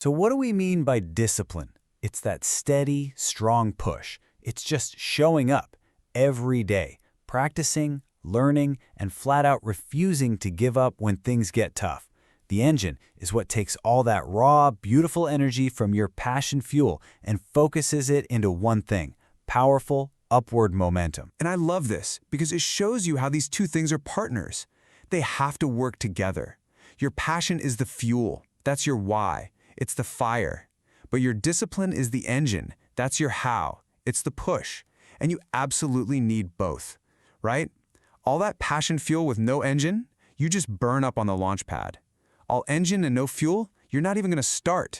So what do we mean by discipline? It's that steady, strong push. It's just showing up every day, practicing, learning, and flat out refusing to give up when things get tough. The engine is what takes all that raw, beautiful energy from your passion fuel and focuses it into one thing: powerful, upward momentum. And I love this because it shows you how these two things are partners. They have to work together. Your passion is the fuel. That's your why. It's the fire. But your discipline is the engine. That's your how. It's the push. And you absolutely need both, right? All that passion fuel with no engine, you just burn up on the launch pad. All engine and no fuel, you're not even going to start.